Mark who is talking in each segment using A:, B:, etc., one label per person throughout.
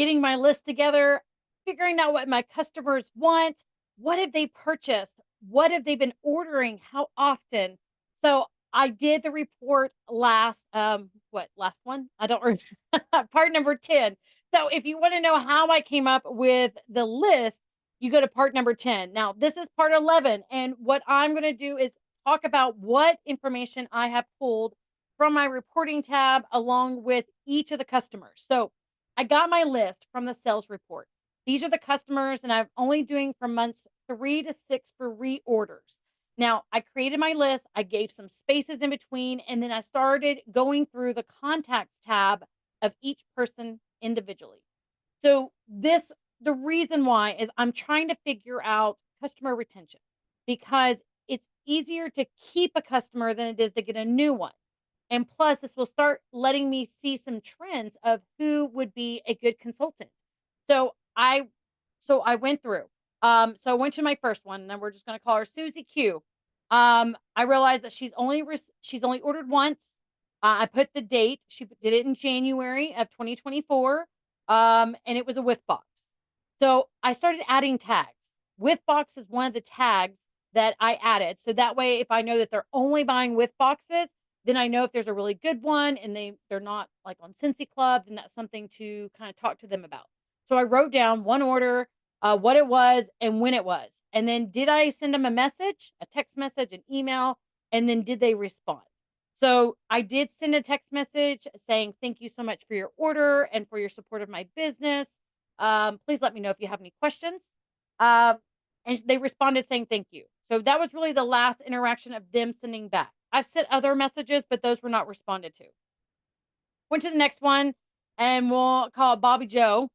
A: getting my list together, figuring out what my customers want. What have they purchased? What have they been ordering? How often? So I did the report last, last one? I don't remember. Part number 10. So if you want to know how I came up with the list, you go to part number 10. Now, this is part 11. And what I'm going to do is talk about what information I have pulled from my reporting tab along with each of the customers. So I got my list from the sales report. These are the customers, and I'm only doing from months 3 to 6 for reorders. Now, I created my list, I gave some spaces in between, and then I started going through the contacts tab of each person individually. So, the reason why is I'm trying to figure out customer retention because it's easier to keep a customer than it is to get a new one. And plus, this will start letting me see some trends of who would be a good consultant. So I I went through. So I went to my first one, and we're just going to call her Susie Q. I realized that she's only ordered once. I put the date. She did it in January of 2024, and it was a whiff box. So I started adding tags. Whiff box is one of the tags that I added. So that way, if I know that they're only buying whiff boxes, then I know if there's a really good one and they're not like on Scentsy Club, then that's something to kind of talk to them about. So I wrote down one order, what it was and when it was. And then did I send them a message, a text message, an email, and then did they respond? So I did send a text message saying, thank you so much for your order and for your support of my business. Please let me know if you have any questions. And they responded saying thank you. So that was really the last interaction of them sending back. I've sent other messages, but those were not responded to. Went to the next one, and we'll call it Bobby Joe.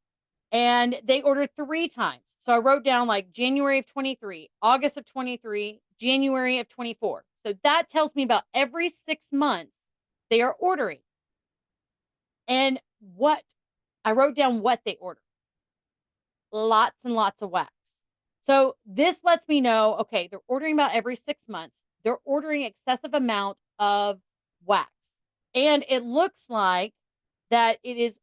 A: And they ordered 3 times. So I wrote down like January of 23, August of 23, January of 24. So that tells me about every 6 months they are ordering. And what I wrote down what they ordered. Lots and lots of wax. So this lets me know, okay, they're ordering about every 6 months. They're ordering excessive amount of wax. And it looks like that it is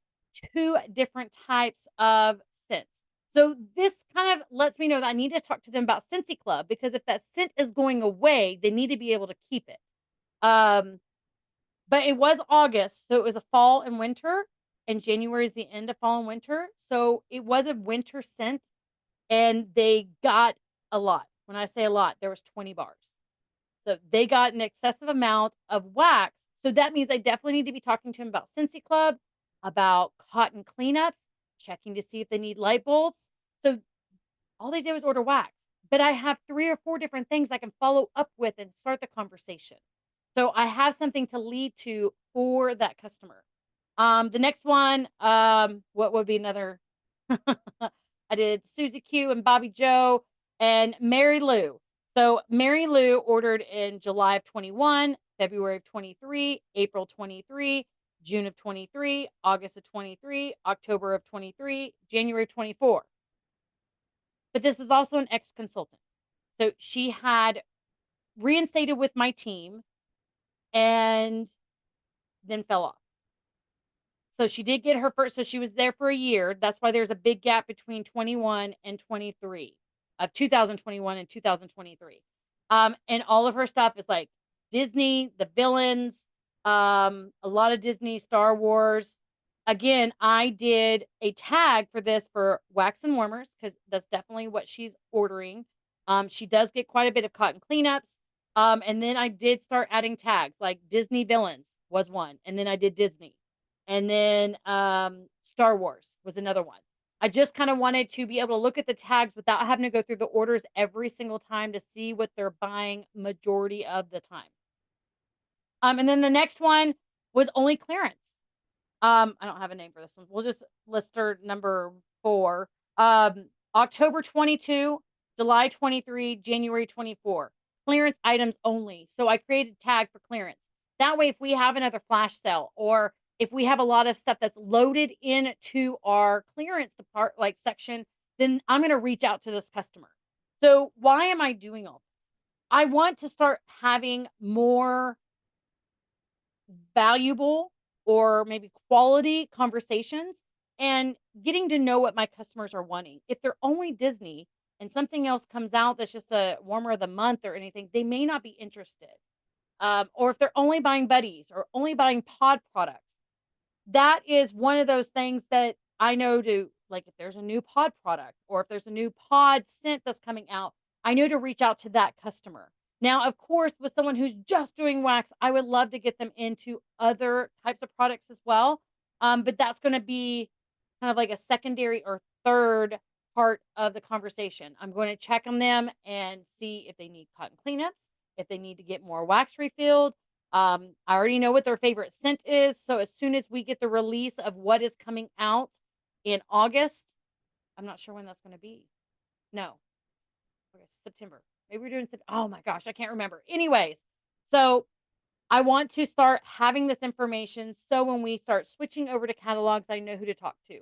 A: 2 different types of scents. So this kind of lets me know that I need to talk to them about Scentsy Club, because if that scent is going away, they need to be able to keep it. But it was August, so it was a fall and winter, and January is the end of fall and winter. So it was a winter scent, and they got a lot. When I say a lot, there was 20 bars. So they got an excessive amount of wax. So that means I definitely need to be talking to them about Scentsy Club, about cotton cleanups, checking to see if they need light bulbs. So all they did was order wax. But I have 3 or 4 different things I can follow up with and start the conversation. So I have something to lead to for that customer. The next one, what would be another? I did Susie Q and Bobby Joe and Mary Lou. So Mary Lou ordered in July of 21, February of 23, April 23, June of 23, August of 23, October of 23, January of 24. But this is also an ex-consultant. So she had reinstated with my team and then fell off. So she did get her first, so she was there for a year. That's why there's a big gap between 21 and 23 of 2021 and 2023. And all of her stuff is like Disney, the villains, a lot of Disney, Star Wars. Again, I did a tag for this for wax and warmers because that's definitely what she's ordering. She does get quite a bit of cotton cleanups. And then I did start adding tags like Disney villains was one. And then I did Disney. And then Star Wars was another one. I just kind of wanted to be able to look at the tags without having to go through the orders every single time to see what they're buying majority of the time. And then the next one was only clearance. I don't have a name for this one. We'll just list her number 4. October 22, July 23, January 24. Clearance items only. So I created a tag for clearance. That way, if we have another flash sale or if we have a lot of stuff that's loaded into our clearance section, then I'm going to reach out to this customer. So why am I doing all this? I want to start having more valuable or maybe quality conversations and getting to know what my customers are wanting. If they're only Disney and something else comes out that's just a warmer of the month or anything, they may not be interested. Or if they're only buying buddies or only buying pod products, that is one of those things that I know to like if there's a new pod product or if there's a new pod scent that's coming out, I know to reach out to that customer. Now, of course, with someone who's just doing wax, I would love to get them into other types of products as well. But that's going to be kind of like a secondary or third part of the conversation. I'm going to check on them and see if they need cotton cleanups, if they need to get more wax refilled. I already know what their favorite scent is. So as soon as we get the release of what is coming out in August, I'm not sure when that's going to be. No, September. Maybe we're doing September. Oh my gosh, I can't remember. Anyways, so I want to start having this information so when we start switching over to catalogs, I know who to talk to.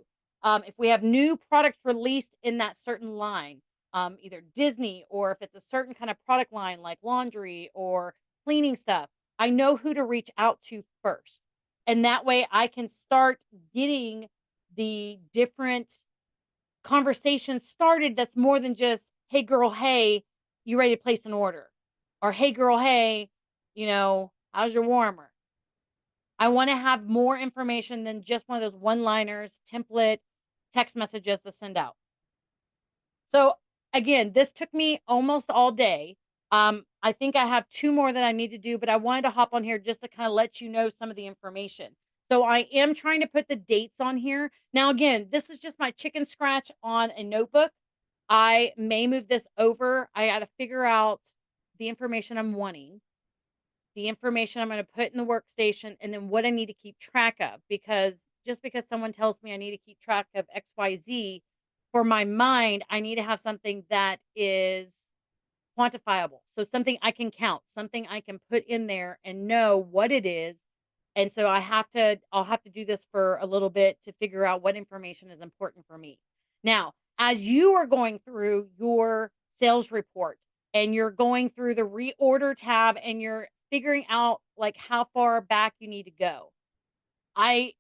A: If we have new products released in that certain line, either Disney or if it's a certain kind of product line like laundry or cleaning stuff, I know who to reach out to first. And that way I can start getting the different conversations started that's more than just, hey, girl, hey, you ready to place an order? Or, hey, girl, hey, how's your warmer? I want to have more information than just one of those one-liners, template text messages to send out. So again, this took me almost all day. I think I have 2 more that I need to do, but I wanted to hop on here just to kind of let you know some of the information. So I am trying to put the dates on here. Now, again, this is just my chicken scratch on a notebook. I may move this over. I got to figure out the information I'm wanting, the information I'm going to put in the workstation, and then what I need to keep track of. Because just because someone tells me I need to keep track of XYZ, for my mind, I need to have something that is quantifiable. So something I can count, something I can put in there and know what it is. And so I'll have to do this for a little bit to figure out what information is important for me. Now, as you are going through your sales report and you're going through the reorder tab and you're figuring out like how far back you need to go, I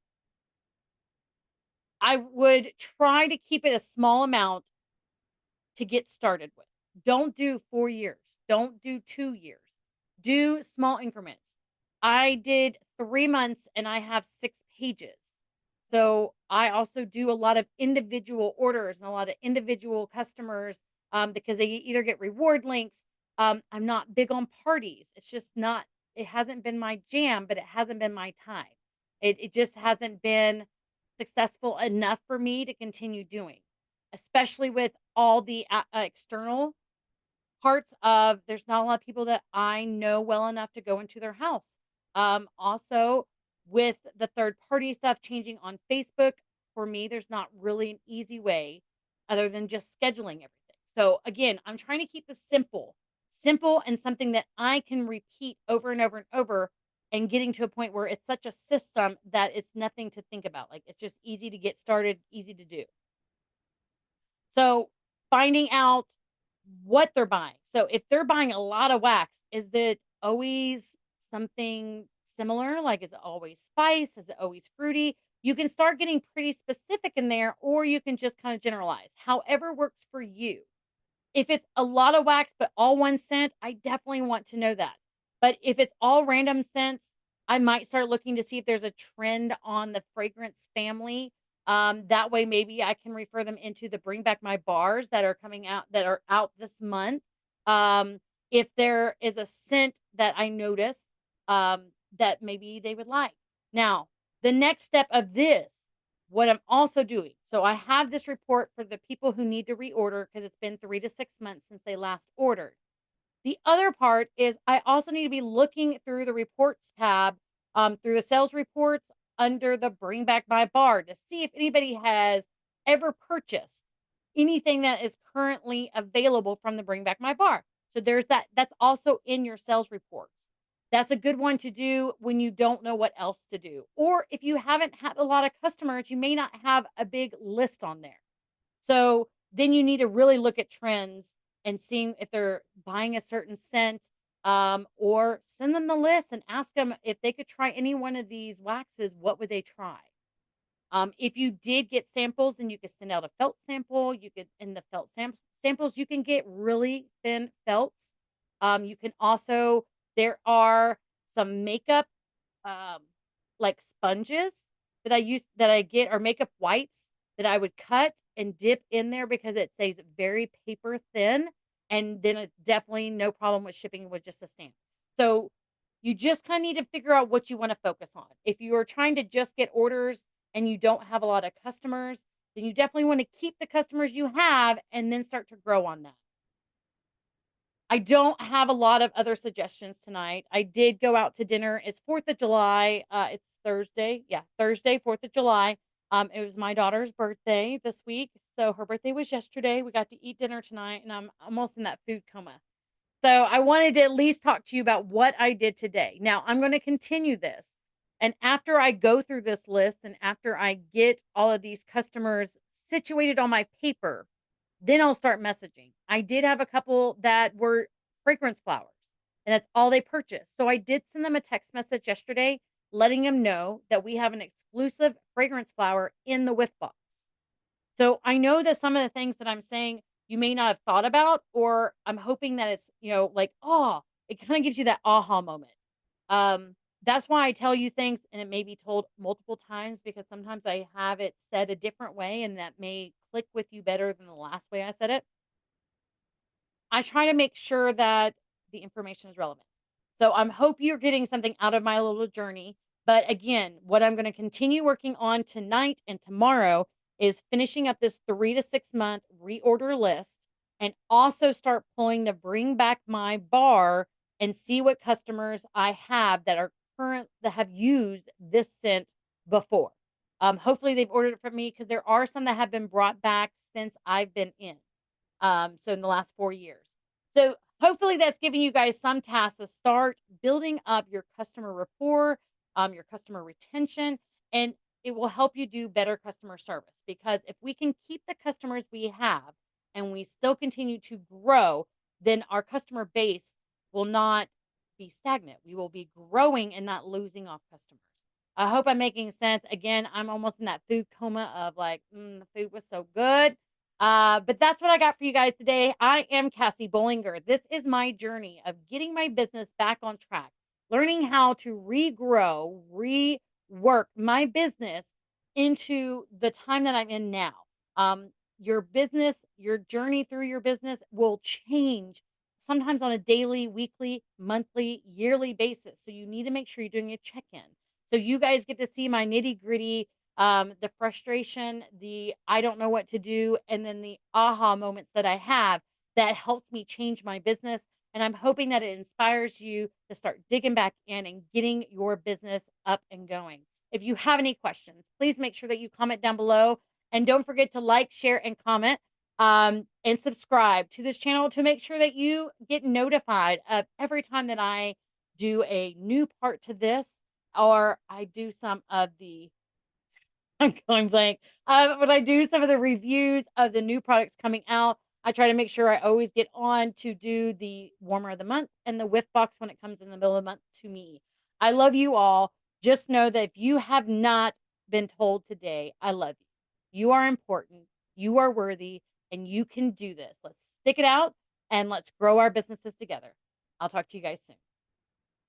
A: would try to keep it a small amount to get started with. Don't do 4 years. Don't do 2 years. Do small increments. I did 3 months and I have 6 pages. So I also do a lot of individual orders and a lot of individual customers because they either get reward links. I'm not big on parties. It's just not, it hasn't been my jam, but it hasn't been my time. It just hasn't been successful enough for me to continue doing, especially with all the external parts of there's not a lot of people that I know well enough to go into their house. Also, with the third party stuff changing on Facebook, for me, there's not really an easy way other than just scheduling everything. So again, I'm trying to keep this simple and something that I can repeat over and over and over and getting to a point where it's such a system that it's nothing to think about. Like it's just easy to get started, easy to do. So finding out what they're buying. So if they're buying a lot of wax, is it always something similar? Like, is it always spice? Is it always fruity? You can start getting pretty specific in there, or you can just kind of generalize. However works for you. If it's a lot of wax, but all one scent, I definitely want to know that. But if it's all random scents, I might start looking to see if there's a trend on the fragrance family. That way, maybe I can refer them into the Bring Back My Bars that are coming out, that are out this month. If there is a scent that I notice that maybe they would like. Now, the next step of this, what I'm also doing, so I have this report for the people who need to reorder because it's been 3 to 6 months since they last ordered. The other part is I also need to be looking through the reports tab, through the sales reports under the Bring Back My Bar to see if anybody has ever purchased anything that is currently available from the Bring Back My Bar. So there's that. That's also in your sales reports. That's a good one to do when you don't know what else to do. Or if you haven't had a lot of customers, you may not have a big list on there. So then you need to really look at trends and seeing if they're buying a certain scent, or send them the list and ask them if they could try any one of these waxes, what would they try? If you did get samples, then you could send out a felt sample. You could, in the felt samples, you can get really thin felts. You can also, there are some makeup, um, like sponges that I get, or makeup wipes that I would cut and dip in there because it stays very paper thin. And then it's definitely no problem with shipping with just a stamp. So you just kind of need to figure out what you want to focus on. If you are trying to just get orders and you don't have a lot of customers, then you definitely want to keep the customers you have and then start to grow on that. I don't have a lot of other suggestions tonight. I did go out to dinner. It's 4th of July. It's Thursday. Yeah, Thursday, 4th of July. It was my daughter's birthday this week. So her birthday was yesterday. We got to eat dinner tonight, and I'm almost in that food coma. So I wanted to at least talk to you about what I did today. Now, I'm going to continue this. And after I go through this list and after I get all of these customers situated on my paper, then I'll start messaging. I did have a couple that were fragrance flowers, and that's all they purchased. So I did send them a text message yesterday letting them know that we have an exclusive fragrance flower in the whiff box. So I know that some of the things that I'm saying you may not have thought about, or I'm hoping that it's, like, oh, it kind of gives you that aha moment. That's why I tell you things and it may be told multiple times because sometimes I have it said a different way and that may click with you better than the last way I said it. I try to make sure that the information is relevant. So I hope you're getting something out of my little journey. But again, what I'm going to continue working on tonight and tomorrow is finishing up this 3 to 6 month reorder list and also start pulling the bring back my bar and see what customers I have that are current that have used this scent before. Hopefully they've ordered it from me because there are some that have been brought back since I've been in. So in the last 4 years. So hopefully that's giving you guys some tasks to start building up your customer rapport, your customer retention, and it will help you do better customer service. Because if we can keep the customers we have and we still continue to grow, then our customer base will not be stagnant. We will be growing and not losing off customers. I hope I'm making sense. Again, I'm almost in that food coma of like, the food was so good. But that's what I got for you guys today. I am Cassie Bollinger. This is my journey of getting my business back on track, learning how to regrow, rework my business into the time that I'm in now. Your business, your journey through your business will change sometimes on a daily, weekly, monthly, yearly basis. So you need to make sure you're doing a check-in. So you guys get to see my nitty-gritty, the frustration, the I don't know what to do, and then the aha moments that I have that helps me change my business. And I'm hoping that it inspires you to start digging back in and getting your business up and going. If you have any questions, please make sure that you comment down below. And don't forget to like, share, and comment, and subscribe to this channel to make sure that you get notified of every time that I do a new part to this or I do some of the I'm going blank. When I do some of the reviews of the new products coming out, I try to make sure I always get on to do the warmer of the month and the whiff box when it comes in the middle of the month to me. I love you all. Just know that if you have not been told today, I love you. You are important. You are worthy and you can do this. Let's stick it out and let's grow our businesses together. I'll talk to you guys soon.